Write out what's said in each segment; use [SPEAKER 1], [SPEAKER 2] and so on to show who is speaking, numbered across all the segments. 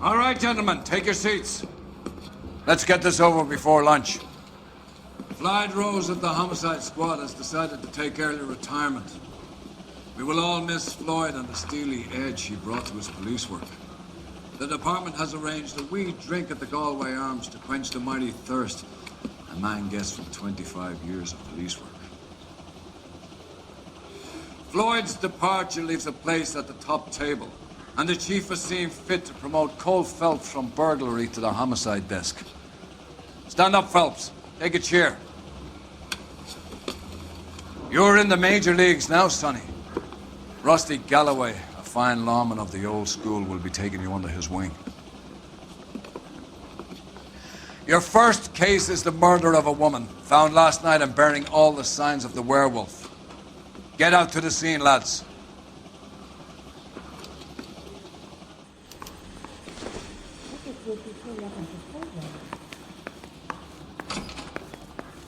[SPEAKER 1] All right, gentlemen, take your seats. Let's get this over before lunch. Floyd Rose of the Homicide Squad has decided to take early retirement. We will all miss Floyd and the steely edge he brought to his police work. The department has arranged a wee drink at the Galloway Arms to quench the mighty thirst a man gets from 25 years of police work. Floyd's departure leaves a place at the top table, and the chief has seen fit to promote Cole Phelps from burglary to the homicide desk. Stand up, Phelps. Take a chair. You're in the major leagues now, Sonny. Rusty Galloway, a fine lawman of the old school, will be taking you under his wing. Your first case is the murder of a woman, found last night and bearing all the signs of the werewolf. Get out to the scene, lads.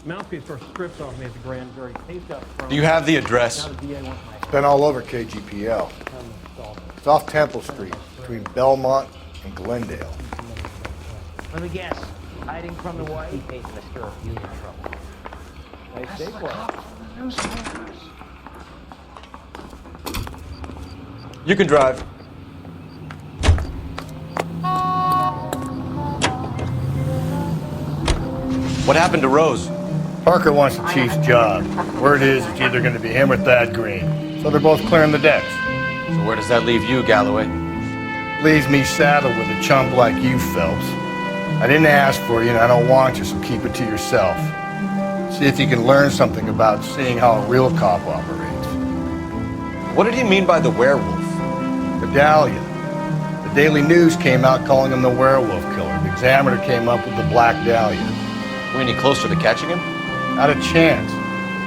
[SPEAKER 2] Mouthpiece first stripped off me at the grand jury. Taped up from.
[SPEAKER 3] Do you have the address?
[SPEAKER 4] It's been all over KGPL. It's off Temple Street, between Belmont and Glendale.
[SPEAKER 5] Let me guess. Hiding from the wife? Hey, Mr. You in trouble. Nice day for it.
[SPEAKER 3] You can drive. What happened to Rose?
[SPEAKER 4] Parker wants the chief's job. Word is it's either going to be him or Thad Green. So they're both clearing the decks.
[SPEAKER 3] So where does that leave you, Galloway?
[SPEAKER 4] Leaves me saddled with a chump like you, Phelps. I didn't ask for you and I don't want you, so keep it to yourself. See if you can learn something about seeing how a real cop operates.
[SPEAKER 3] What did he mean by the werewolf?
[SPEAKER 4] Medallion. The Daily News came out calling him the werewolf killer. The Examiner came up with the Black Dahlia.
[SPEAKER 3] We any closer to catching him?
[SPEAKER 4] Not a chance.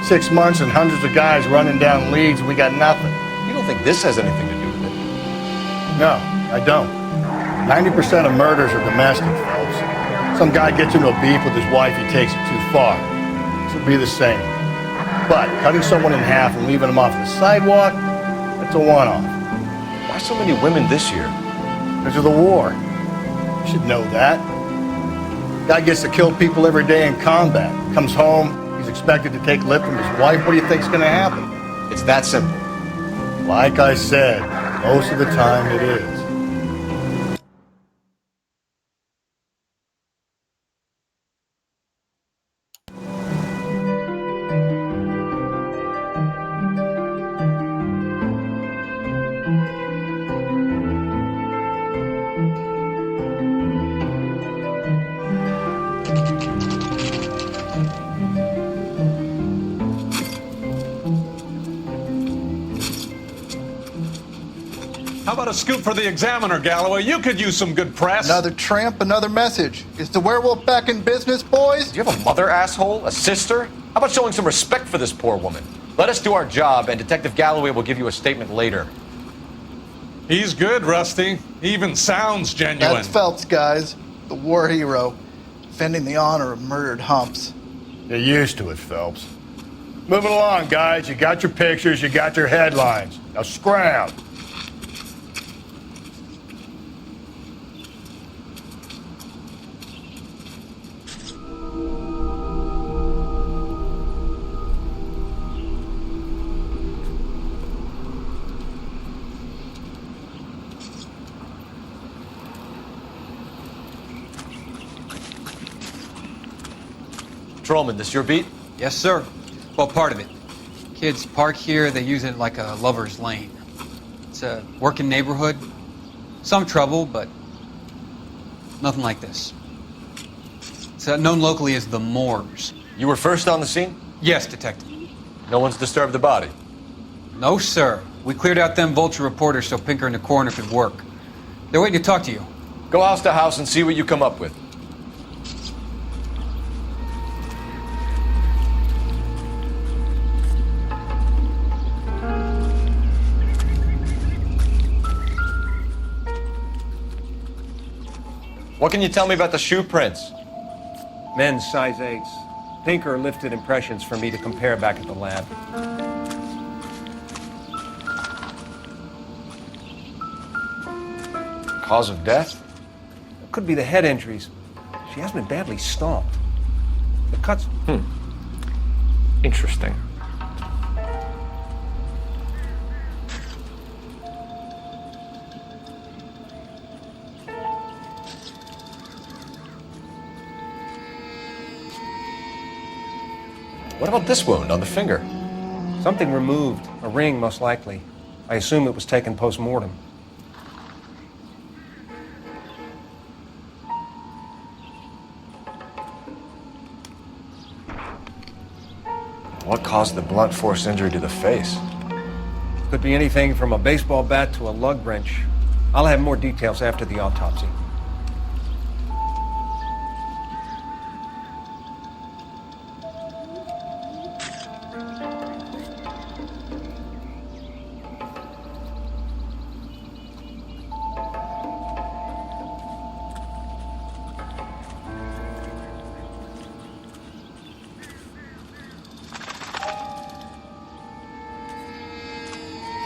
[SPEAKER 4] 6 months and hundreds of guys running down leads and we got nothing.
[SPEAKER 3] You don't think this has anything to do with it?
[SPEAKER 4] No, I don't. 90% of murders are domestic, Phelps. Some guy gets into a beef with his wife, he takes it too far. This will be the same. But cutting someone in half and leaving them off the sidewalk, that's a one-off.
[SPEAKER 3] Why so many women this year?
[SPEAKER 4] Because of the war. You should know that. Guy gets to kill people every day in combat. Comes home, he's expected to take lip from his wife. What do you think's gonna happen?
[SPEAKER 3] It's that simple.
[SPEAKER 4] Like I said, most of the time it is.
[SPEAKER 6] How about a scoop for the Examiner, Galloway? You could use some good press.
[SPEAKER 7] Another tramp, another message. Is the werewolf back in business, boys?
[SPEAKER 3] Do you have a mother, asshole? A sister? How about showing some respect for this poor woman? Let us do our job, and Detective Galloway will give you a statement later.
[SPEAKER 6] He's good, Rusty. He even sounds genuine.
[SPEAKER 7] That's Phelps, guys. The war hero. Defending the honor of murdered humps.
[SPEAKER 4] You're used to it, Phelps. Moving along, guys. You got your pictures, you got your headlines. Now scram.
[SPEAKER 3] Patrolman, this your beat?
[SPEAKER 8] Yes, sir. Well, part of it. Kids park here, they use it like a lover's lane. It's a working neighborhood. Some trouble, but nothing like this. It's known locally as the Moors.
[SPEAKER 3] You were first on the scene?
[SPEAKER 8] Yes, Detective.
[SPEAKER 3] No one's disturbed the body?
[SPEAKER 8] No, sir. We cleared out them vulture reporters so Pinker and the coroner could work. They're waiting to talk to you.
[SPEAKER 3] Go house to house and see what you come up with. What can you tell me about the shoe prints?
[SPEAKER 9] Men's size 8s. Pinker lifted impressions for me to compare back at the lab.
[SPEAKER 3] Cause of death?
[SPEAKER 9] Could be the head injuries. She has been badly stomped. The cuts...
[SPEAKER 3] Interesting. What about this wound on the finger?
[SPEAKER 9] Something removed. A ring, most likely. I assume it was taken post-mortem.
[SPEAKER 3] What caused the blunt force injury to the face?
[SPEAKER 9] Could be anything from a baseball bat to a lug wrench. I'll have more details after the autopsy.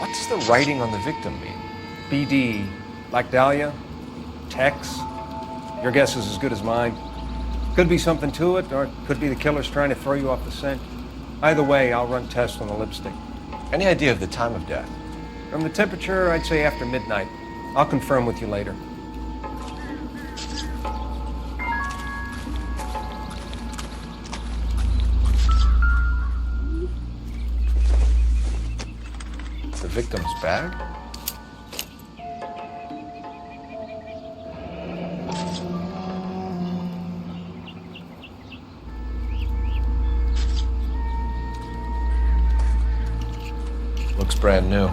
[SPEAKER 3] What does the writing on the victim mean?
[SPEAKER 9] BD, Black Dahlia, Tex. Your guess is as good as mine. Could be something to it, or it could be the killer's trying to throw you off the scent. Either way, I'll run tests on the lipstick.
[SPEAKER 3] Any idea of the time of death?
[SPEAKER 9] From the temperature, I'd say after midnight. I'll confirm with you later.
[SPEAKER 3] The victim's bag? Looks brand new.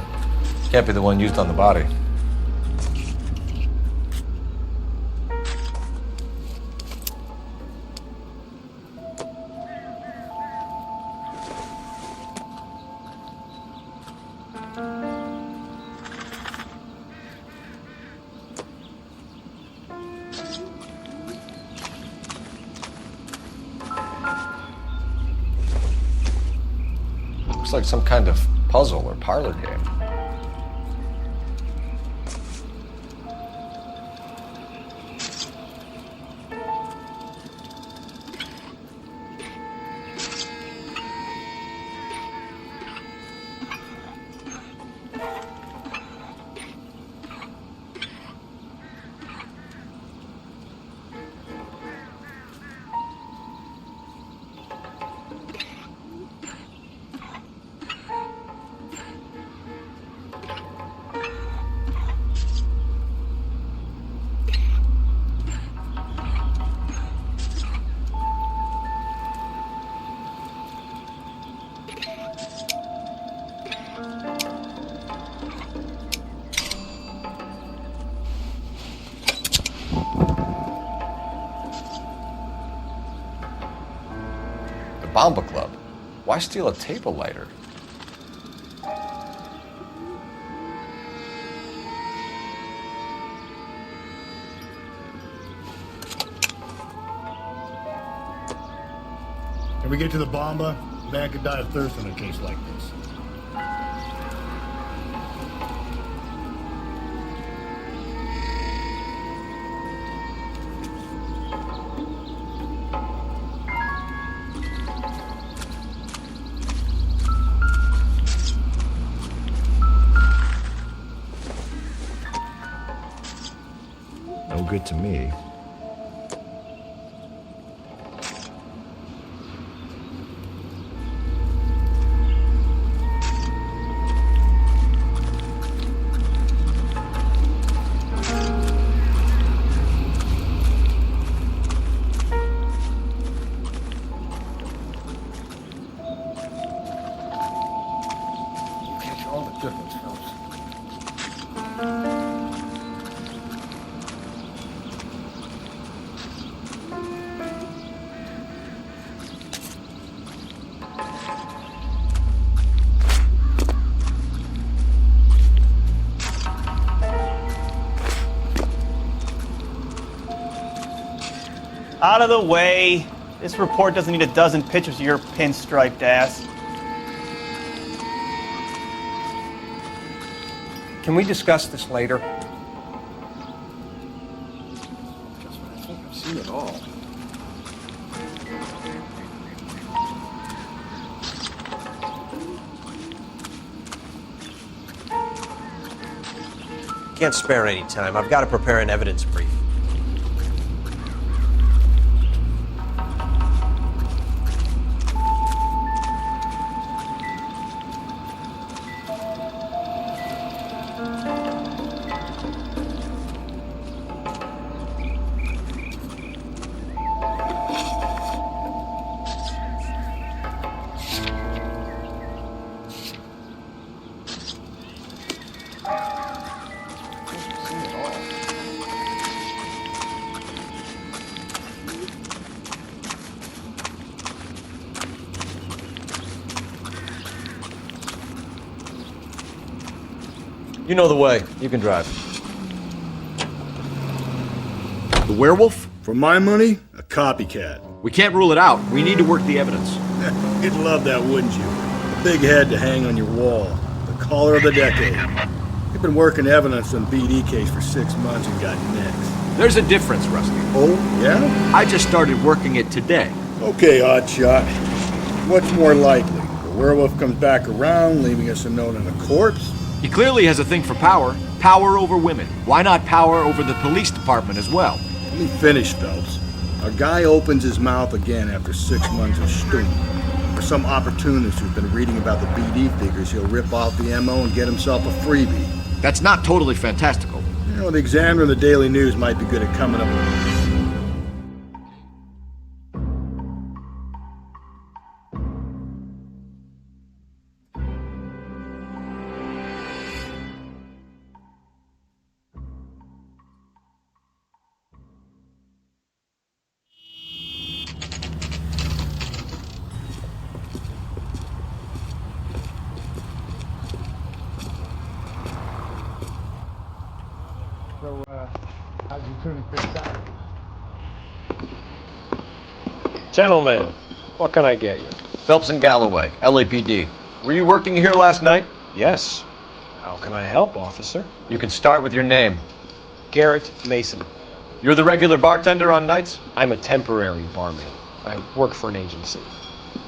[SPEAKER 3] Can't be the one used on the body. Looks like some kind of puzzle or parlor game. Bomba Club. Why steal a table lighter?
[SPEAKER 4] Can we get to the Bomba? Man could die of thirst in a case like this.
[SPEAKER 3] No good to me.
[SPEAKER 9] Catch all the good ones, fellas.
[SPEAKER 10] Out of the way. This report doesn't need a dozen pictures of your pinstriped ass.
[SPEAKER 9] Can we discuss this later?
[SPEAKER 1] see it all.
[SPEAKER 11] Can't spare any time. I've got to prepare an evidence brief.
[SPEAKER 3] You know the way. You can drive.
[SPEAKER 4] The werewolf? For my money, a copycat.
[SPEAKER 3] We can't rule it out. We need to work the evidence.
[SPEAKER 4] You'd love that, wouldn't you? A big head to hang on your wall. The caller of the decade. You've been working evidence on BD case for 6 months and got next.
[SPEAKER 3] There's a difference, Rusty.
[SPEAKER 4] Oh, yeah?
[SPEAKER 3] I just started working it today.
[SPEAKER 4] Okay, oddshot. What's more likely? The werewolf comes back around, leaving us a note on a corpse?
[SPEAKER 3] He clearly has a thing for power. Power over women. Why not power over the police department as well?
[SPEAKER 4] Let me finish, Phelps. A guy opens his mouth again after 6 months of stewing. For some opportunist who's been reading about the BD figures, he'll rip off the MO and get himself a freebie.
[SPEAKER 3] That's not totally fantastical.
[SPEAKER 4] You know, the Examiner and the Daily News might be good at coming up with...
[SPEAKER 2] How'd you prove this out?
[SPEAKER 9] Gentlemen, what can I get you?
[SPEAKER 3] Phelps and Galloway, LAPD. Were you working here last night?
[SPEAKER 9] Yes. How can I help, officer?
[SPEAKER 3] You can start with your name.
[SPEAKER 9] Garrett Mason.
[SPEAKER 3] You're the regular bartender on nights?
[SPEAKER 9] I'm a temporary barman. I work for an agency.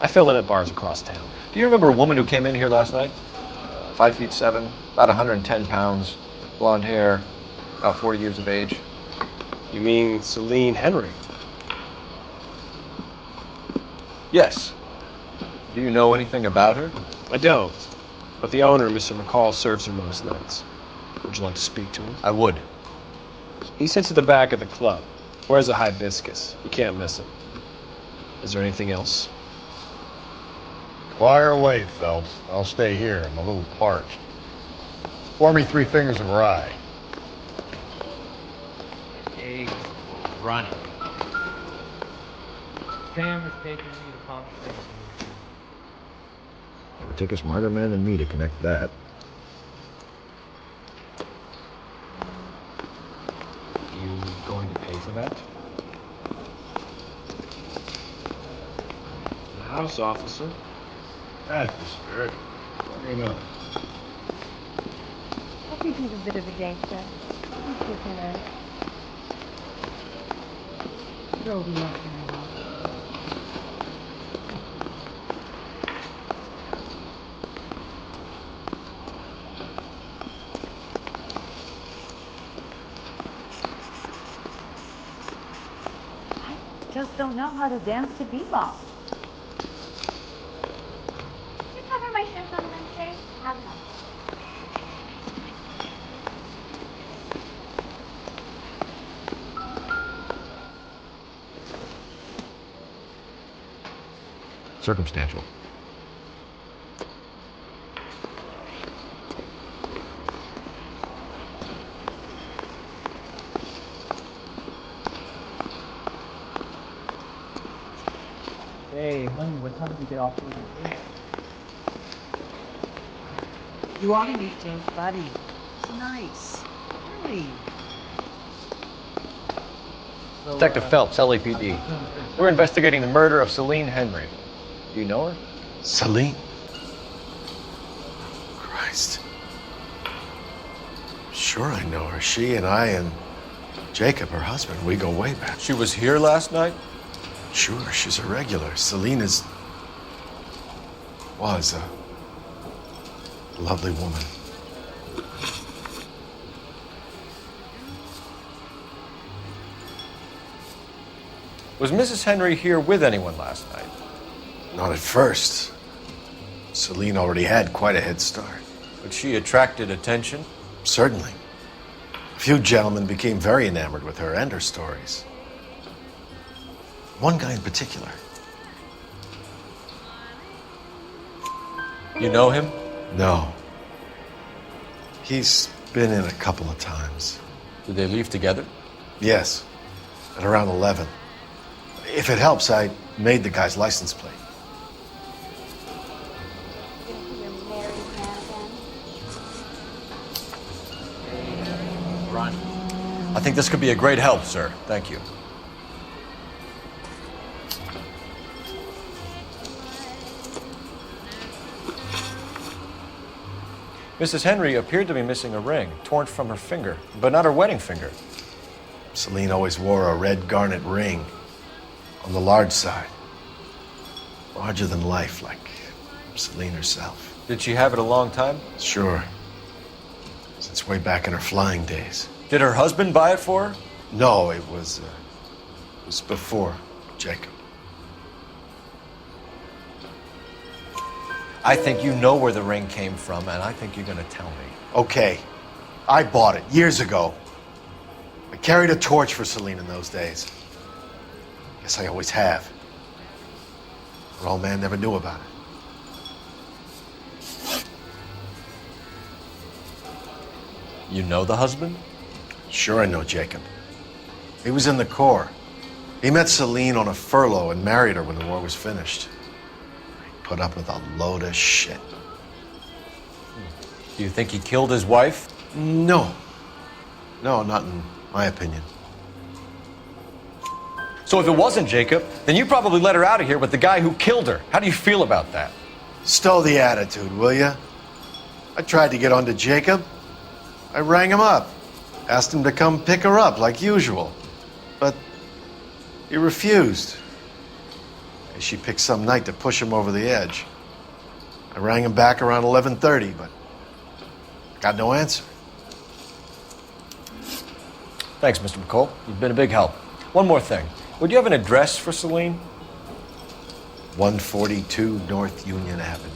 [SPEAKER 9] I fill in at bars across town.
[SPEAKER 3] Do you remember a woman who came in here last night? 5'7", about 110 pounds, blonde hair, about 40 years of age.
[SPEAKER 9] You mean Celine Henry?
[SPEAKER 3] Yes. Do you know anything about her?
[SPEAKER 9] I don't. But the owner, Mr. McCall, serves her most nights. Would you like to speak to him?
[SPEAKER 3] I would.
[SPEAKER 9] He sits at the back of the club. Wears a hibiscus. You can't miss him. Is there anything else?
[SPEAKER 4] Fire away, Phelps. I'll stay here. I'm a little parched. Pour me 3 fingers of rye.
[SPEAKER 5] Hey, running. Sam is taking me to pump station.
[SPEAKER 3] It would take a smarter man than me to connect that.
[SPEAKER 9] You going to pay for that? The house, officer.
[SPEAKER 4] That's the spirit. What do you know?
[SPEAKER 12] I think he's a bit of a gangster. He's just in a drove me up there. I just don't know how to dance to bebop.
[SPEAKER 13] Can you cover my shrimp on Wednesday? Have them.
[SPEAKER 3] Circumstantial.
[SPEAKER 2] Hey, honey, what time do you get off work?
[SPEAKER 14] You ought to meet Joe's buddy. He's nice. Really.
[SPEAKER 3] Detective Phelps, LAPD. We're investigating the murder of Celine Henry. Do you know her?
[SPEAKER 11] Celine? Christ. Sure I know her. She and I and Jacob, her husband, we go way back.
[SPEAKER 3] She was here last night?
[SPEAKER 11] Sure, she's a regular. Celine was a lovely woman.
[SPEAKER 3] Was Mrs. Henry here with anyone last night?
[SPEAKER 11] Not at first. Celine already had quite a head start.
[SPEAKER 3] But she attracted attention?
[SPEAKER 11] Certainly. A few gentlemen became very enamored with her and her stories. One guy in particular.
[SPEAKER 3] You know him?
[SPEAKER 11] No. He's been in a couple of times.
[SPEAKER 3] Did they leave together?
[SPEAKER 11] Yes, at around 11. If it helps, I made the guy's license plate.
[SPEAKER 3] Ron, I think this could be a great help, sir. Thank you. Mrs. Henry appeared to be missing a ring, torn from her finger, but not her wedding finger.
[SPEAKER 11] Celine always wore a red garnet ring on the large side. Larger than life, like Celine herself.
[SPEAKER 3] Did she have it a long time?
[SPEAKER 11] Sure. Since way back in her flying days.
[SPEAKER 3] Did her husband buy it for her?
[SPEAKER 11] No, it was before Jacob.
[SPEAKER 3] I think you know where the ring came from, and I think you're going to tell me.
[SPEAKER 11] Okay. I bought it years ago. I carried a torch for Celine in those days. Guess I always have. Her old man never knew about it.
[SPEAKER 3] You know the husband?
[SPEAKER 11] Sure, I know Jacob. He was in the Corps. He met Celine on a furlough and married her when the war was finished. He put up with a load of shit.
[SPEAKER 3] Do you think he killed his wife?
[SPEAKER 11] No. No, not in my opinion.
[SPEAKER 3] So if it wasn't Jacob, then you probably let her out of here with the guy who killed her. How do you feel about that?
[SPEAKER 11] Stow the attitude, will ya? I tried to get onto Jacob. I rang him up. Asked him to come pick her up like usual. But he refused. She picked some night to push him over the edge. I rang him back around 11:30, but got no answer.
[SPEAKER 3] Thanks, Mr. McCall. You've been a big help. One more thing. Would you have an address for Celine?
[SPEAKER 11] 142 North Union Avenue.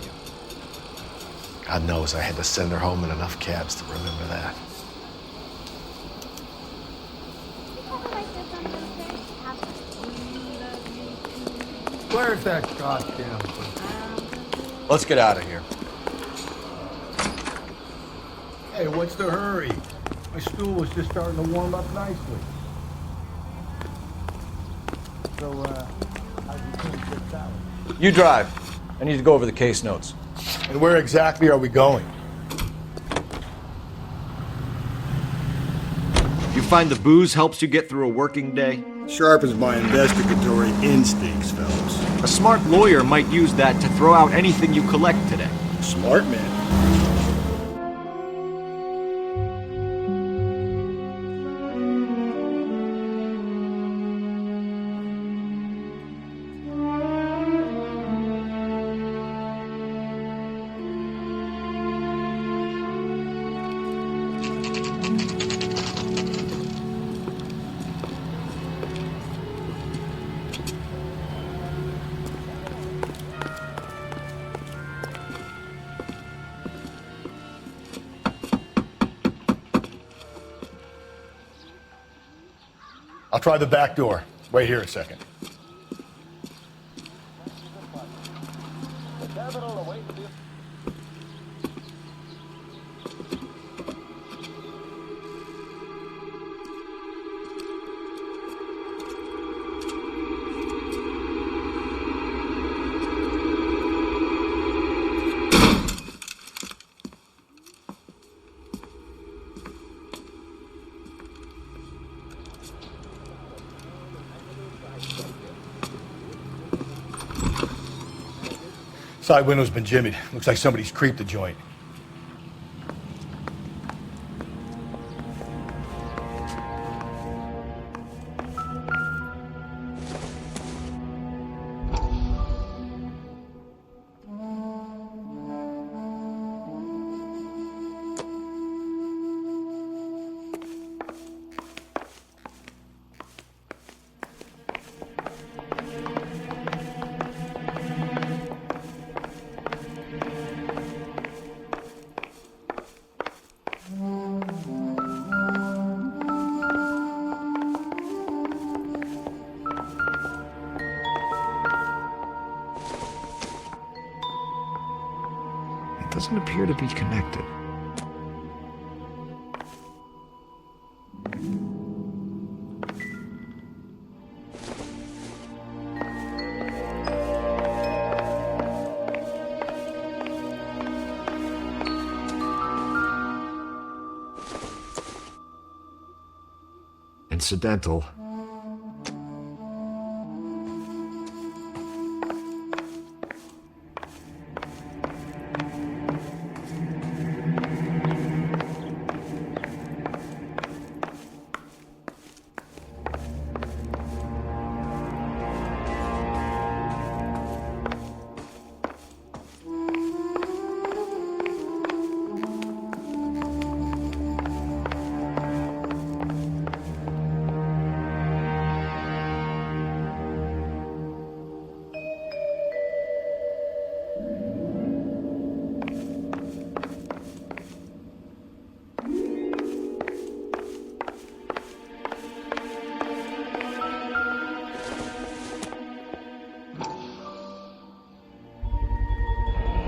[SPEAKER 11] God knows I had to send her home in enough cabs to remember that.
[SPEAKER 4] Where's that goddamn thing?
[SPEAKER 3] Let's get out of here.
[SPEAKER 4] Hey, what's the hurry? My stool was just starting to warm up nicely. So, how'd you finish your salad?
[SPEAKER 3] You drive. I need to go over the case notes.
[SPEAKER 4] And where exactly are we going?
[SPEAKER 3] You find the booze helps you get through a working day?
[SPEAKER 4] Sharpens my investigatory instincts, fellas.
[SPEAKER 3] A smart lawyer might use that to throw out anything you collect today.
[SPEAKER 4] Smart man. I'll try the back door. Wait here a second. Side window's been jimmied. Looks like somebody's creeped the joint.
[SPEAKER 15] It doesn't appear to be connected. Incidental.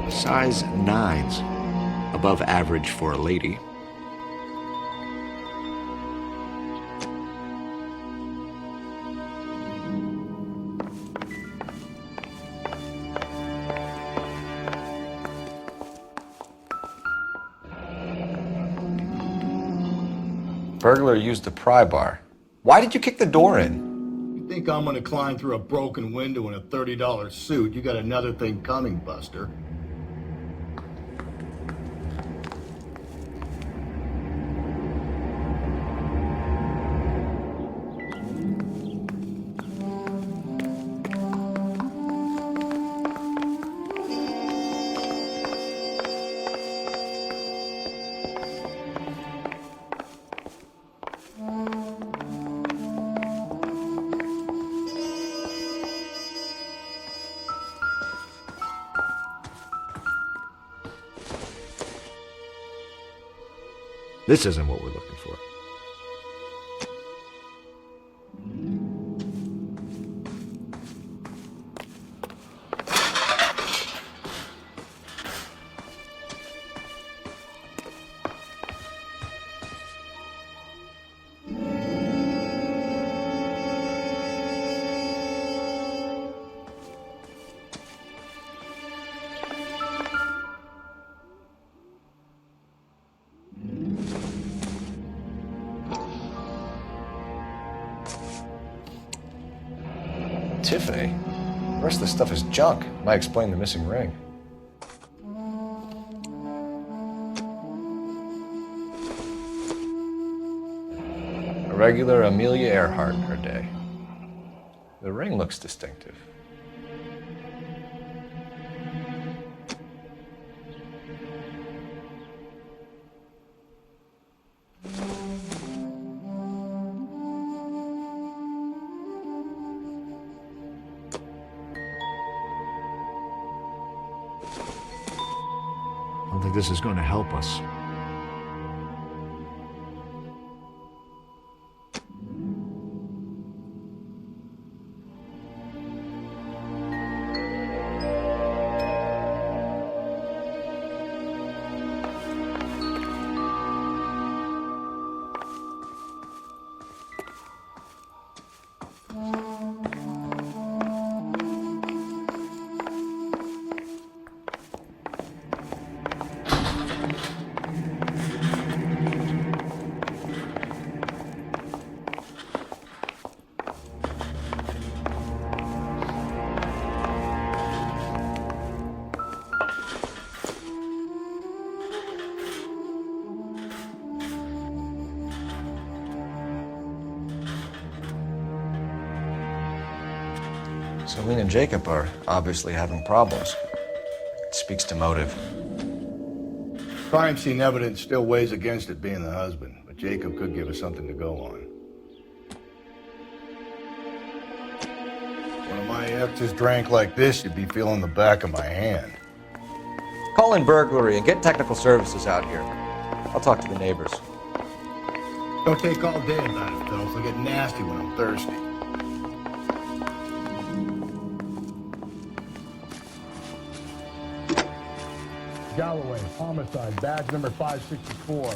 [SPEAKER 15] Size 9s, above average for a lady.
[SPEAKER 3] Burglar used the pry bar. Why did you kick the door in?
[SPEAKER 4] You think I'm gonna climb through a broken window in a $30 suit? You got another thing coming, Buster.
[SPEAKER 15] This isn't what we're looking for.
[SPEAKER 3] Tiffany? The rest of the stuff is junk. Might explain the missing ring. A regular Amelia Earhart in her day. The ring looks distinctive.
[SPEAKER 15] I don't think this is going to help us.
[SPEAKER 3] Celine and Jacob are obviously having problems. It speaks to motive.
[SPEAKER 4] Crime scene evidence still weighs against it being the husband, but Jacob could give us something to go on. One of my exes drank like this, you'd be feeling the back of my hand.
[SPEAKER 3] Call in burglary and get technical services out here. I'll talk to the neighbors.
[SPEAKER 4] Don't take all day about it, Phelps. I get nasty when I'm thirsty. Galloway, homicide, badge number 564.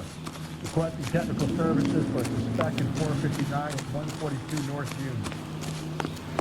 [SPEAKER 4] Requesting technical services for suspected 459 and 142 North Union.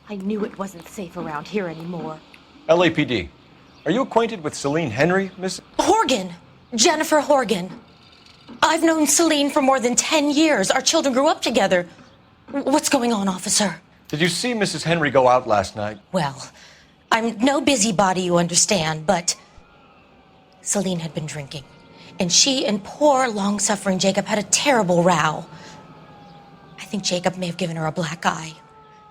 [SPEAKER 16] I knew it wasn't safe around here anymore.
[SPEAKER 3] LAPD. Are you acquainted with Celine Henry, Miss?
[SPEAKER 16] Horgan! Jennifer Horgan. I've known Celine for more than 10 years. Our children grew up together. What's going on, officer?
[SPEAKER 3] Did you see Mrs. Henry go out last night?
[SPEAKER 16] Well, I'm no busybody, you understand, but Celine had been drinking. And she and poor, long-suffering Jacob had a terrible row. I think Jacob may have given her a black eye.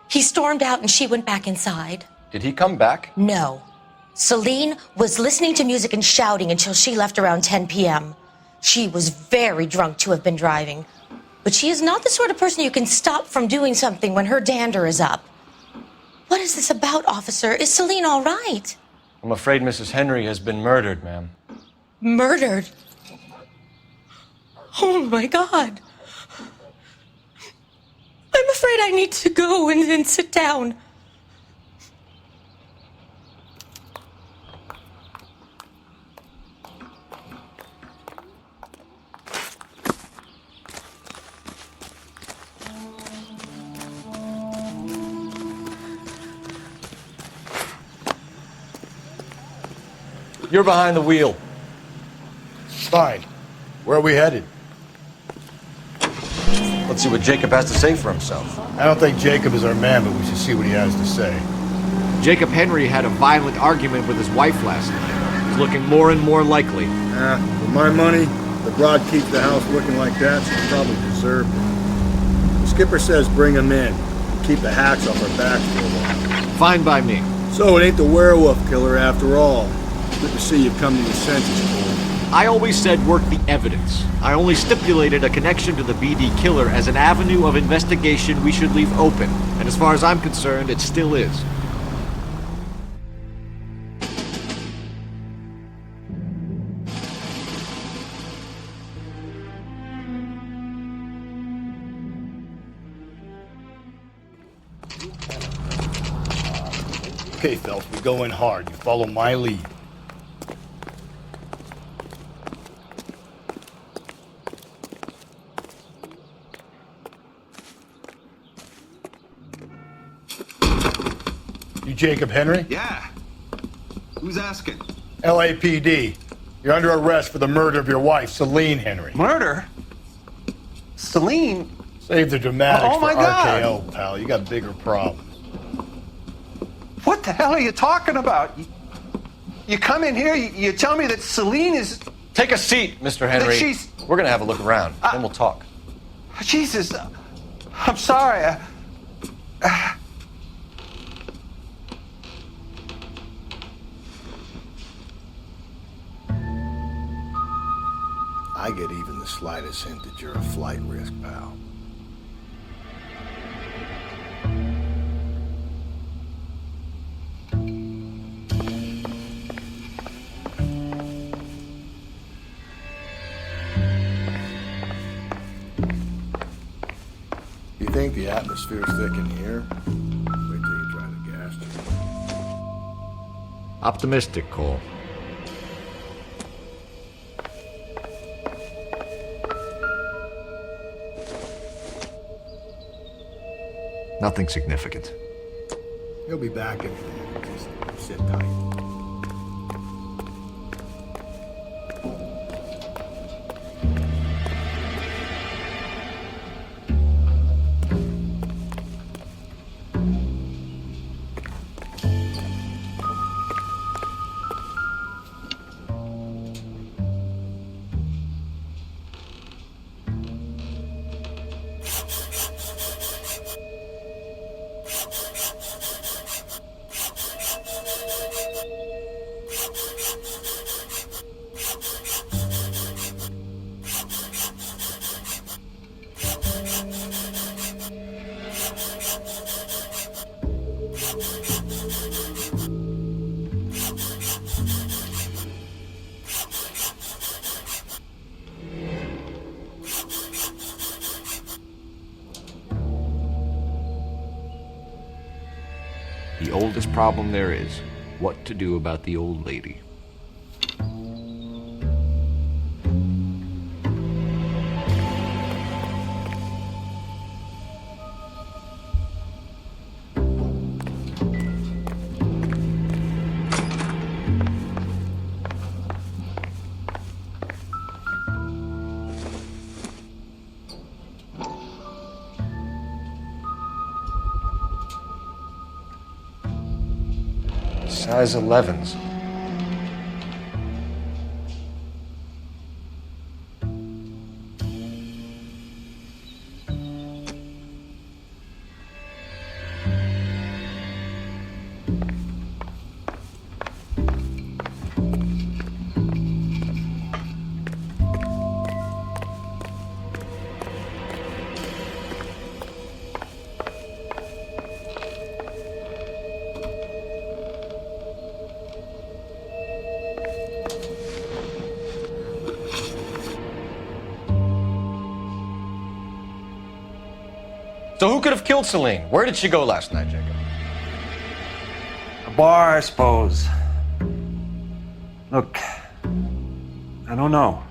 [SPEAKER 16] He stormed out and she went back inside.
[SPEAKER 3] Did he come back?
[SPEAKER 16] No. Celine was listening to music and shouting until she left around 10 p.m. She was very drunk to have been driving. But she is not the sort of person you can stop from doing something when her dander is up. What is this about, officer? Is Celine all right?
[SPEAKER 3] I'm afraid Mrs. Henry has been murdered, ma'am.
[SPEAKER 16] Murdered? Oh, my God. I'm afraid I need to go and sit down.
[SPEAKER 3] You're behind the wheel.
[SPEAKER 4] Fine. Where are we headed?
[SPEAKER 3] Let's see what Jacob has to say for himself.
[SPEAKER 4] I don't think Jacob is our man, but we should see what he has to say.
[SPEAKER 15] Jacob Henry had a violent argument with his wife last night. It's looking more and more likely.
[SPEAKER 4] For my money, the broad keeps the house looking like that, so he probably deserved it. The skipper says bring him in. Keep the hacks off our backs for a while.
[SPEAKER 15] Fine by me.
[SPEAKER 4] So it ain't the werewolf killer after all. Good to see you've come to your senses, Cole.
[SPEAKER 15] I always said work the evidence. I only stipulated a connection to the BD killer as an avenue of investigation we should leave open. And as far as I'm concerned, it still is.
[SPEAKER 4] Okay, Phelps, we go in hard. You follow my lead. You Jacob Henry?
[SPEAKER 17] Yeah. Who's asking?
[SPEAKER 4] LAPD. You're under arrest for the murder of your wife, Celine Henry.
[SPEAKER 17] Murder? Celine?
[SPEAKER 4] Save the dramatics
[SPEAKER 17] Oh, my
[SPEAKER 4] for
[SPEAKER 17] God.
[SPEAKER 4] RKO, pal. You got bigger problems.
[SPEAKER 17] What the hell are you talking about? You come in here, you tell me that Celine is...
[SPEAKER 3] Take a seat, Mr. Henry.
[SPEAKER 17] she's-
[SPEAKER 3] We're gonna have a look around, then we'll talk.
[SPEAKER 17] Jesus, I'm sorry.
[SPEAKER 4] I get even the slightest hint that you're a flight risk, pal. You think the atmosphere's thick in here? Wait till you try the gas chamber.
[SPEAKER 15] Optimistic, Cole. Nothing significant.
[SPEAKER 4] He'll be back in a minute. Sit tight.
[SPEAKER 15] The oldest problem there is, what to do about the old lady.
[SPEAKER 3] Size 11s. So who could have killed Celine? Where did she go last night, Jacob?
[SPEAKER 17] A bar, I suppose. Look, I don't know.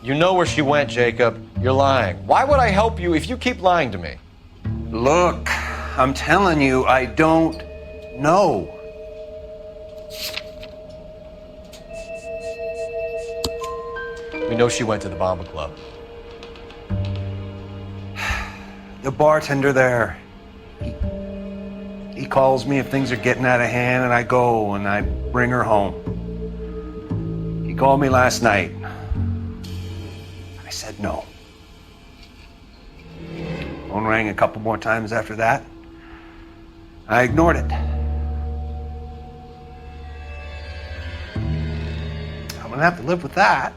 [SPEAKER 3] You know where she went, Jacob. You're lying. Why would I help you if you keep lying to me?
[SPEAKER 17] Look, I'm telling you, I don't know.
[SPEAKER 3] We know she went to the Bomber Club.
[SPEAKER 17] The bartender there, he calls me if things are getting out of hand, and I go and I bring her home. He called me last night. I said no. Phone rang a couple more times after that. I ignored it. I'm gonna have to live with that.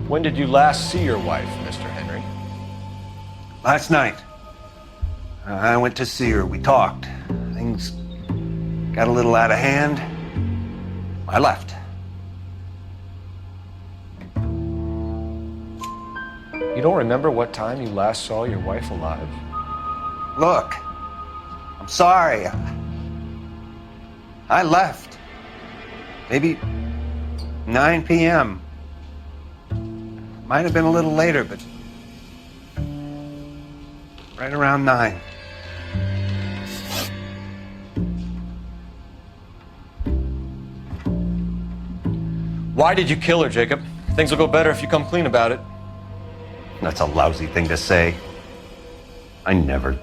[SPEAKER 3] When did you last see your wife, Mr. Henry?
[SPEAKER 17] Last night. I went to see her. We talked. Things got a little out of hand. I left.
[SPEAKER 3] You don't remember what time you last saw your wife alive?
[SPEAKER 17] Look, I'm sorry. I left. Maybe 9 p.m. Might have been a little later, but right around 9.
[SPEAKER 3] Why did you kill her, Jacob? Things will go better if you come clean about it.
[SPEAKER 17] That's a lousy thing to say. I never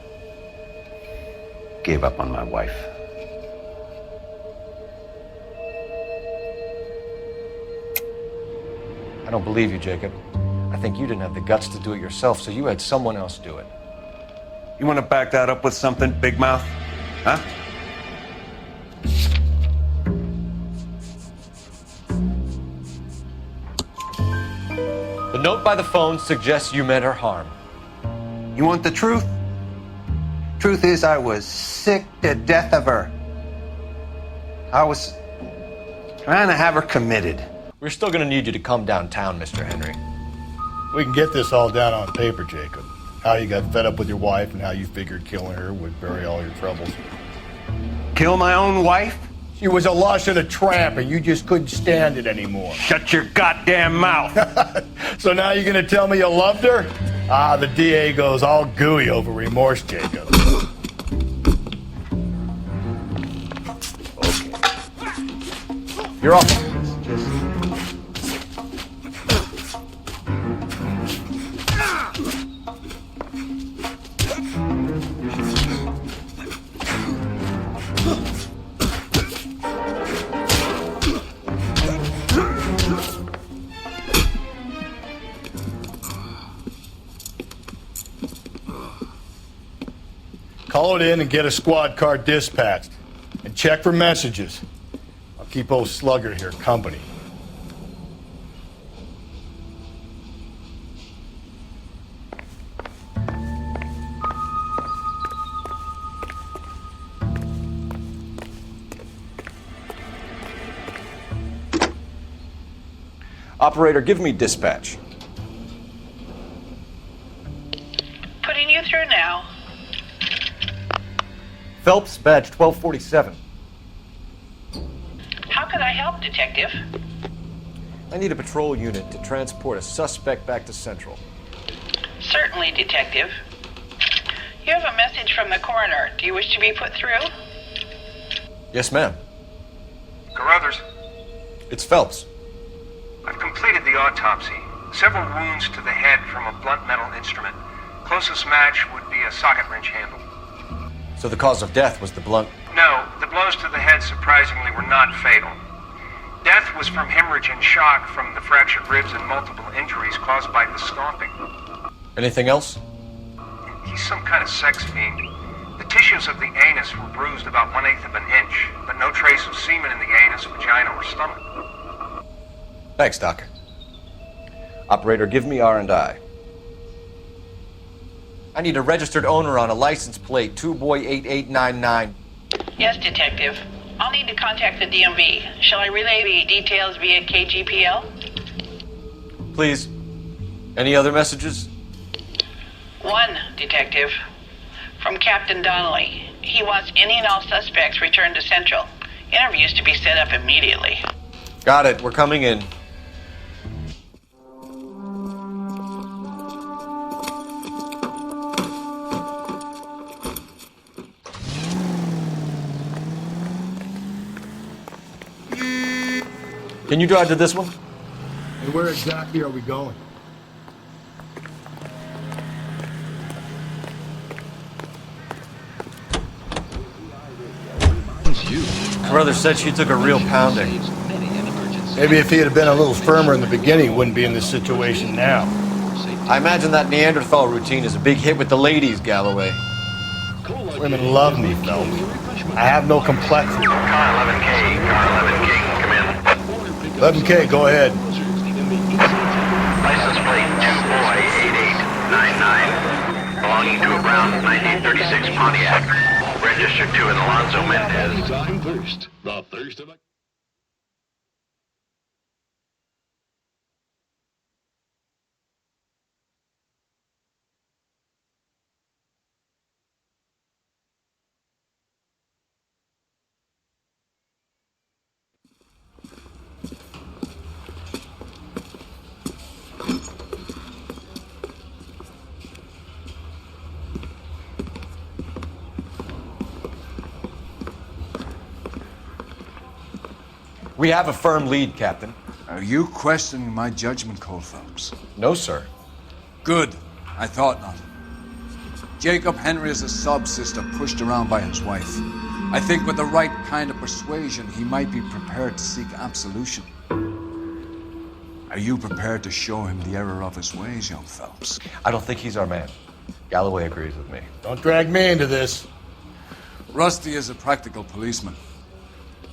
[SPEAKER 17] gave up on my wife.
[SPEAKER 3] I don't believe you, Jacob. I think you didn't have the guts to do it yourself, so you had someone else do it.
[SPEAKER 17] You want to back that up with something, Big Mouth? Huh?
[SPEAKER 3] The note by the phone suggests you meant her harm.
[SPEAKER 17] You want the truth? Truth is, I was sick to death of her. I was trying to have her committed.
[SPEAKER 3] We're still going to need you to come downtown, Mr. Henry.
[SPEAKER 4] We can get this all down on paper, Jacob. How you got fed up with your wife and how you figured killing her would bury all your troubles.
[SPEAKER 17] Kill my own wife?
[SPEAKER 4] She was a lush and a tramp, and you just couldn't stand it anymore.
[SPEAKER 17] Shut your goddamn mouth!
[SPEAKER 4] So now you're gonna tell me you loved her? The DA goes all gooey over remorse, Jacob.
[SPEAKER 3] Okay. You're off.
[SPEAKER 4] Call it in and get a squad car dispatched. And check for messages. I'll keep old Slugger here company.
[SPEAKER 3] Operator, give me dispatch.
[SPEAKER 14] Putting you through now.
[SPEAKER 3] Phelps, badge 1247.
[SPEAKER 14] How could I help, Detective?
[SPEAKER 3] I need a patrol unit to transport a suspect back to Central.
[SPEAKER 14] Certainly, Detective. You have a message from the coroner. Do you wish to be put through?
[SPEAKER 3] Yes, ma'am.
[SPEAKER 17] Carruthers,
[SPEAKER 3] It's Phelps.
[SPEAKER 17] I've completed the autopsy. Several wounds to the head from a blunt metal instrument. Closest match would be a socket wrench handle.
[SPEAKER 3] So the cause of death was the blunt.
[SPEAKER 17] No, the blows to the head surprisingly were not fatal. Death was from hemorrhage and shock from the fractured ribs and multiple injuries caused by the stomping.
[SPEAKER 3] Anything else?
[SPEAKER 17] He's some kind of sex fiend. The tissues of the anus were bruised about 1/8 of an inch, but no trace of semen in the anus, vagina, or stomach.
[SPEAKER 3] Thanks, Doc. Operator, give me R&I. I need a registered owner on a license plate, 2boy8899.
[SPEAKER 14] Yes, Detective. I'll need to contact the DMV. Shall I relay the details via KGPL?
[SPEAKER 3] Please. Any other messages?
[SPEAKER 14] One, Detective. From Captain Donnelly. He wants any and all suspects returned to Central. Interviews to be set up immediately.
[SPEAKER 3] Got it. We're coming in. Can you drive to this one?
[SPEAKER 4] And where exactly are we going?
[SPEAKER 3] Carruthers said she took a real pounding.
[SPEAKER 4] Maybe if he had been a little firmer in the beginning, he wouldn't be in this situation now.
[SPEAKER 3] I imagine that Neanderthal routine is a big hit with the ladies, Galloway.
[SPEAKER 4] Women love me, Phelps. I have no complexity.
[SPEAKER 17] Car 11K, come in.
[SPEAKER 4] 11K, go ahead.
[SPEAKER 17] License plate 2boy8899. Belonging to a brown 1936 Pontiac. Registered to an Alonzo Mendez.
[SPEAKER 18] Time thirst. The thirst of a...
[SPEAKER 3] We have a firm lead, Captain.
[SPEAKER 1] Are you questioning my judgment call, Phelps?
[SPEAKER 3] No, sir.
[SPEAKER 1] Good. I thought not. Jacob Henry is a sub-sister pushed around by his wife. I think with the right kind of persuasion, he might be prepared to seek absolution. Are you prepared to show him the error of his ways, young Phelps?
[SPEAKER 3] I don't think he's our man. Galloway agrees with me.
[SPEAKER 4] Don't drag me into this.
[SPEAKER 1] Rusty is a practical policeman.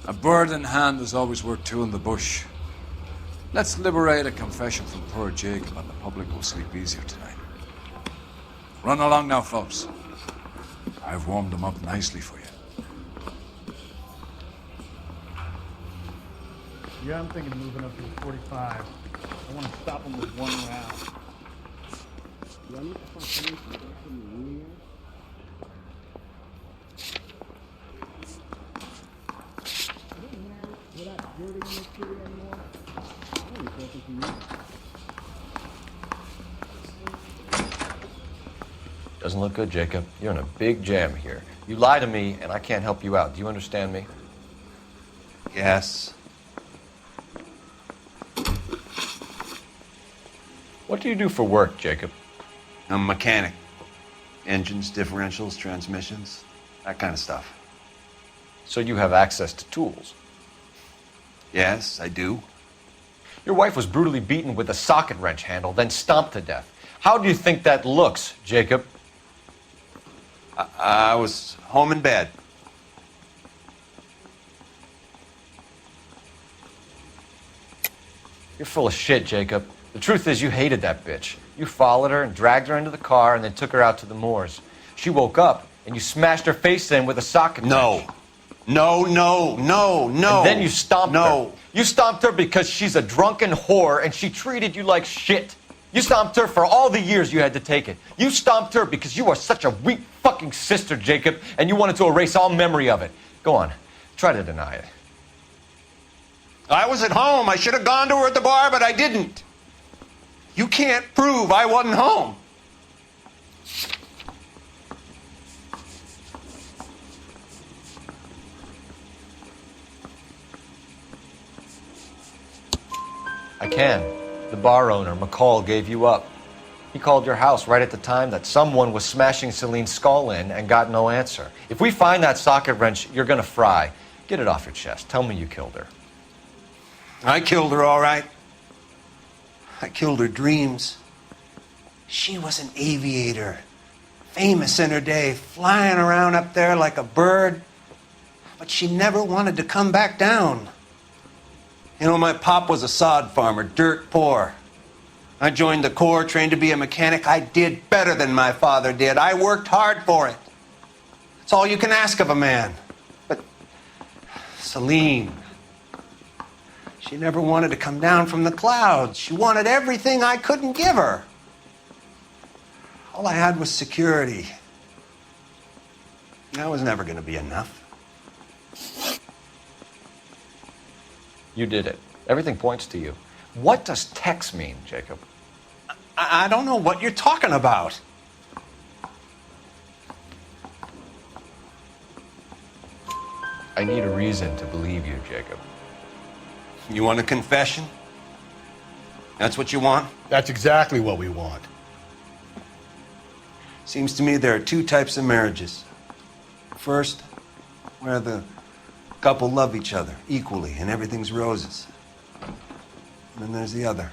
[SPEAKER 1] A bird in hand is always worth two in the bush. Let's liberate a confession from poor Jacob, and the public will sleep easier tonight. Run along now, Phelps. I've warmed them up nicely for you.
[SPEAKER 2] Yeah, I'm thinking of moving up to 45. I want to stop him with one round.
[SPEAKER 3] Doesn't look good, Jacob. You're in a big jam here. You lie to me, and I can't help you out. Do you understand me?
[SPEAKER 17] Yes.
[SPEAKER 3] What do you do for work, Jacob?
[SPEAKER 17] I'm a mechanic. Engines, differentials, transmissions, that kind of stuff.
[SPEAKER 3] So you have access to tools?
[SPEAKER 17] Yes, I do.
[SPEAKER 3] Your wife was brutally beaten with a socket wrench handle, then stomped to death. How do you think that looks, Jacob?
[SPEAKER 17] I was home in bed.
[SPEAKER 3] You're full of shit, Jacob. The truth is you hated that bitch. You followed her and dragged her into the car and then took her out to the moors. She woke up and you smashed her face in with a socket wrench.
[SPEAKER 17] No.
[SPEAKER 3] And then you stomped her. You stomped her because she's a drunken whore and she treated you like shit. You stomped her for all the years you had to take it. You stomped her because you are such a weak fucking sister, Jacob, and you wanted to erase all memory of it. Go on. Try to deny it.
[SPEAKER 17] I was at home. I should have gone to her at the bar, but I didn't. You can't prove I wasn't home.
[SPEAKER 3] I can. The bar owner, McCall, gave you up. He called your house right at the time that someone was smashing Celine's skull in and got no answer. If we find that socket wrench, you're gonna fry. Get it off your chest. Tell me you killed her.
[SPEAKER 17] I killed her, all right. I killed her dreams. She was an aviator, famous in her day, flying around up there like a bird. But she never wanted to come back down. You know, my pop was a sod farmer, dirt poor. I joined the Corps, trained to be a mechanic. I did better than my father did. I worked hard for it. That's all you can ask of a man. But Celine, she never wanted to come down from the clouds. She wanted everything I couldn't give her. All I had was security. That was never going to be enough.
[SPEAKER 3] You did it. Everything points to you. What does Tex mean, Jacob?
[SPEAKER 17] I don't know what you're talking about.
[SPEAKER 3] I need a reason to believe you, Jacob.
[SPEAKER 17] You want a confession? That's what you want?
[SPEAKER 4] That's exactly what we want.
[SPEAKER 17] Seems to me there are two types of marriages. First, where the couple love each other equally and everything's roses. And then there's the other,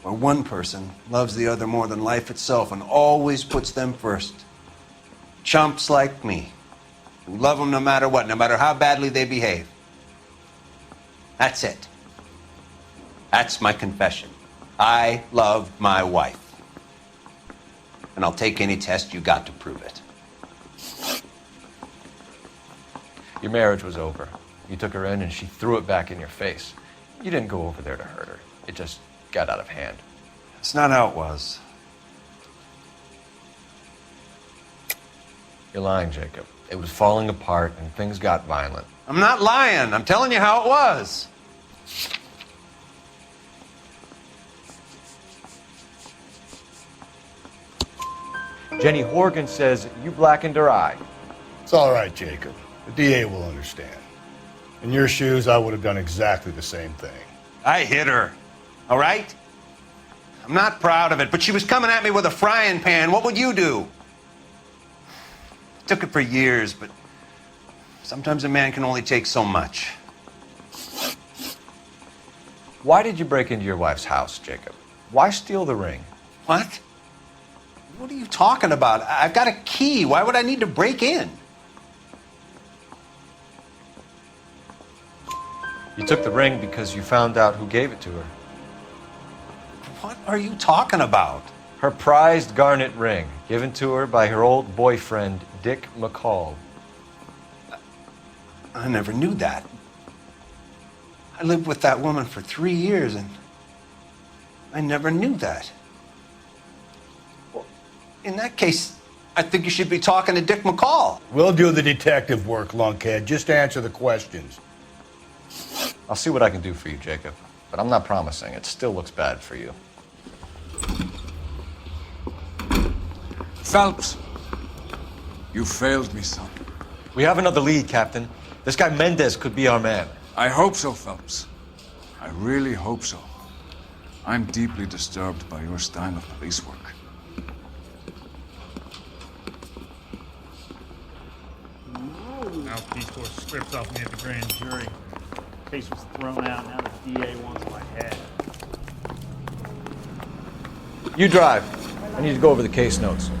[SPEAKER 17] where one person loves the other more than life itself and always puts them first. Chumps like me, who love them no matter what, no matter how badly they behave. That's it. That's my confession. I love my wife. And I'll take any test you got to prove it.
[SPEAKER 3] Your marriage was over. You took her in and she threw it back in your face. You didn't go over there to hurt her. It just got out of hand.
[SPEAKER 17] It's not how it was.
[SPEAKER 3] You're lying, Jacob. It was falling apart and things got violent.
[SPEAKER 17] I'm not lying. I'm telling you how it was.
[SPEAKER 3] Jenny Horgan says you blackened her eye.
[SPEAKER 4] It's all right, Jacob. The DA will understand. In your shoes, I would have done exactly the same thing.
[SPEAKER 17] I hit her, all right? I'm not proud of it, but she was coming at me with a frying pan. What would you do? Took it for years, but sometimes a man can only take so much.
[SPEAKER 3] Why did you break into your wife's house, Jacob? Why steal the ring?
[SPEAKER 17] What? What are you talking about? I've got a key. Why would I need to break in?
[SPEAKER 3] You took the ring because you found out who gave it to her.
[SPEAKER 17] What are you talking about?
[SPEAKER 3] Her prized garnet ring, given to her by her old boyfriend, Dick McCall.
[SPEAKER 17] I never knew that. I lived with that woman for 3 years, and I never knew that. Well, in that case, I think you should be talking to Dick McCall.
[SPEAKER 4] We'll do the detective work, lunkhead. Just answer the questions.
[SPEAKER 3] I'll see what I can do for you, Jacob. But I'm not promising. It still looks bad for you.
[SPEAKER 1] Phelps, you failed me, son.
[SPEAKER 3] We have another lead, Captain. This guy Mendez could be our man.
[SPEAKER 1] I hope so, Phelps. I really hope so. I'm deeply disturbed by your style of police work.
[SPEAKER 2] Mouthpiece tore scripts off me at the grand jury. Case was thrown out, now the DA wants my head.
[SPEAKER 3] You drive. I need to go over the case notes.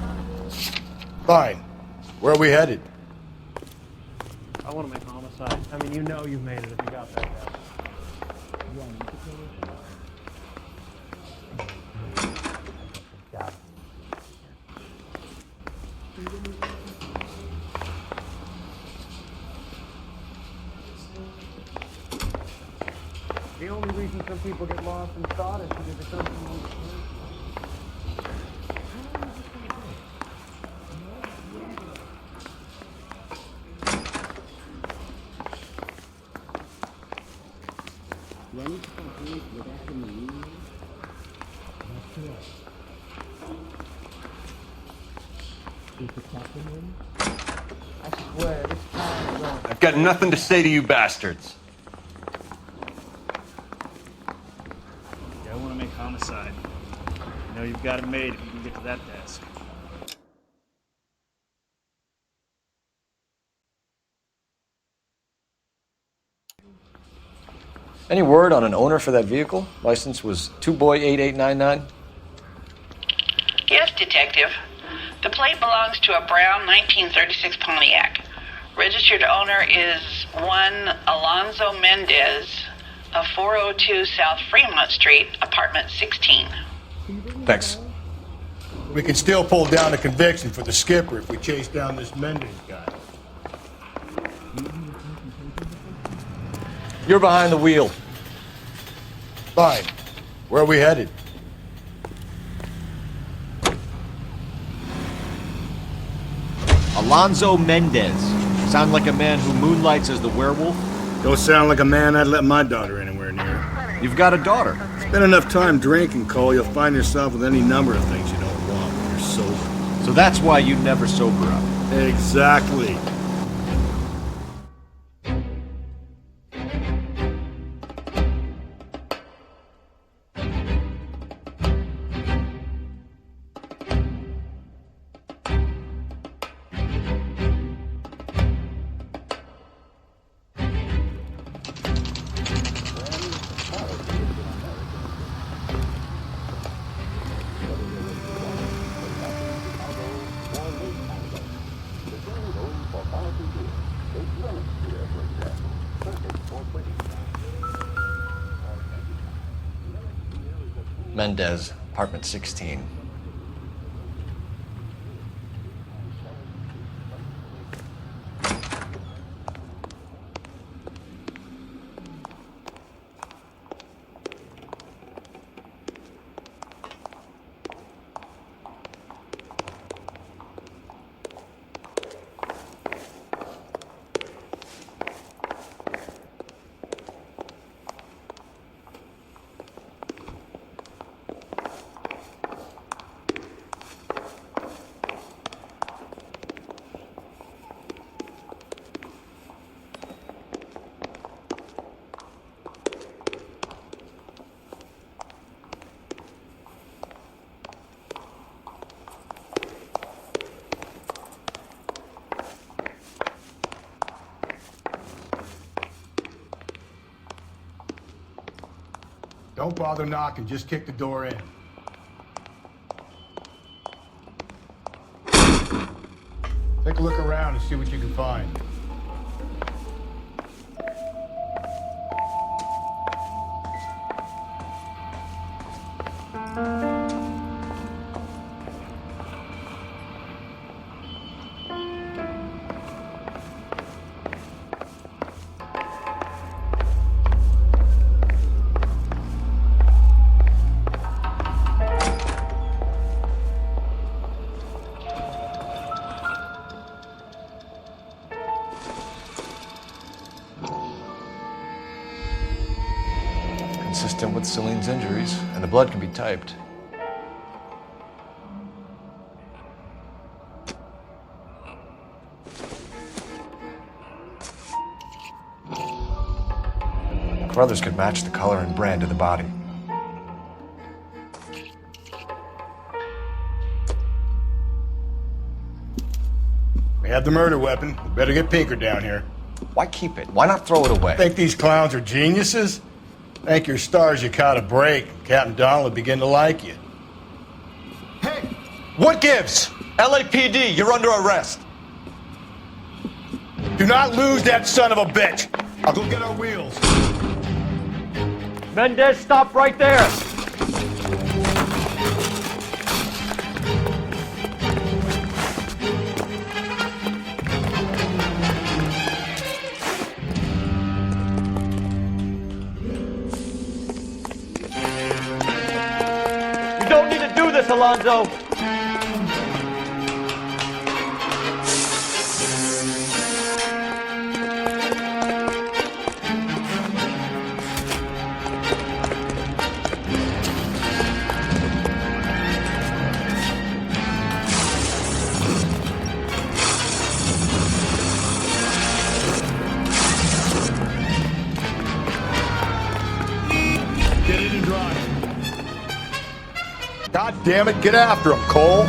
[SPEAKER 4] Fine. Where are we headed?
[SPEAKER 2] I want to make homicide. I mean, you know you've made it if you got that guy. The only reason some people get lost in thought is because they come from one place.
[SPEAKER 3] I've got nothing to say to you bastards.
[SPEAKER 2] I want to make homicide. You know you've got it made if you can get to that desk.
[SPEAKER 3] Any word on an owner for that vehicle? License was 2boy8899.
[SPEAKER 14] Yes, Detective. The plate belongs to a brown 1936 Pontiac. Registered owner is one Alonzo Mendez of 402 South Fremont Street, apartment 16.
[SPEAKER 3] Thanks.
[SPEAKER 4] We can still pull down a conviction for the skipper if we chase down this Mendez guy.
[SPEAKER 3] You're behind the wheel.
[SPEAKER 4] Fine. Where are we headed?
[SPEAKER 15] Alonzo Mendez. Sound like a man who moonlights as the werewolf?
[SPEAKER 4] Don't sound like a man I'd let my daughter anywhere near.
[SPEAKER 15] You've got a daughter.
[SPEAKER 4] Spend enough time drinking, Cole, you'll find yourself with any number of things you don't want when you're sober.
[SPEAKER 15] So that's why you never sober up.
[SPEAKER 4] Exactly.
[SPEAKER 3] Mendez, apartment 16.
[SPEAKER 4] Don't bother knocking, just kick the door in. Take a look around and see what you can find.
[SPEAKER 3] Consistent with Celine's injuries, and the blood can be typed.
[SPEAKER 11] Brothers could match the color and brand of the body.
[SPEAKER 4] We have the murder weapon. We better get Pinker down here.
[SPEAKER 3] Why keep it? Why not throw it away?
[SPEAKER 4] Think these clowns are geniuses? Thank your stars you caught a break. Captain Donnelly begin to like you.
[SPEAKER 3] Hey! What gives? LAPD, you're under arrest.
[SPEAKER 4] Do not lose that son of a bitch. I'll go get our wheels.
[SPEAKER 3] Mendez, stop right there! You don't need to do this, Alonzo!
[SPEAKER 4] God damn it, get after him, Cole.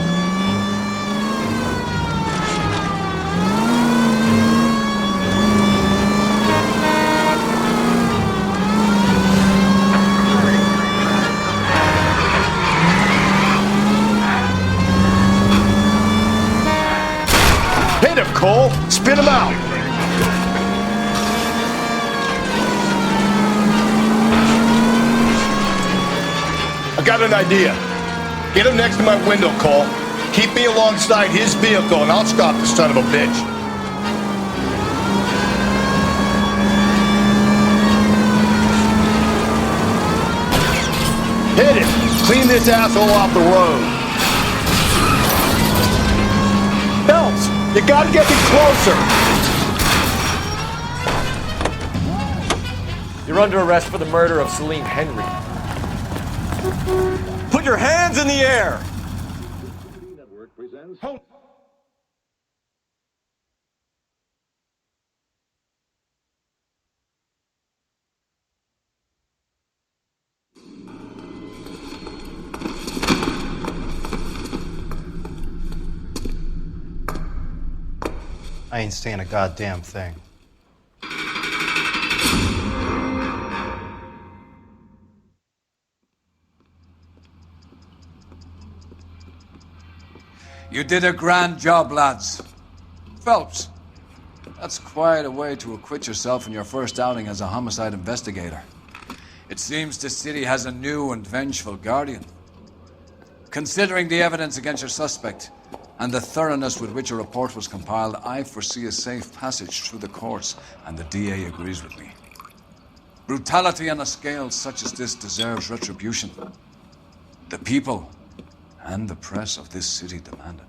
[SPEAKER 4] Hit him, Cole. Spit him out. I got an idea. Get him next to my window, Cole. Keep me alongside his vehicle, and I'll stop the son of a bitch. Hit him! Clean this asshole off the road. Phelps, you gotta get me closer.
[SPEAKER 3] You're under arrest for the murder of Celine Henry. Put your hands in the air!
[SPEAKER 17] I ain't saying a goddamn thing.
[SPEAKER 1] You did a grand job, lads. Phelps, that's quite a way to acquit yourself in your first outing as a homicide investigator. It seems the city has a new and vengeful guardian. Considering the evidence against your suspect and the thoroughness with which a report was compiled, I foresee a safe passage through the courts, and the DA agrees with me. Brutality on a scale such as this deserves retribution. The people and the press of this city demand it.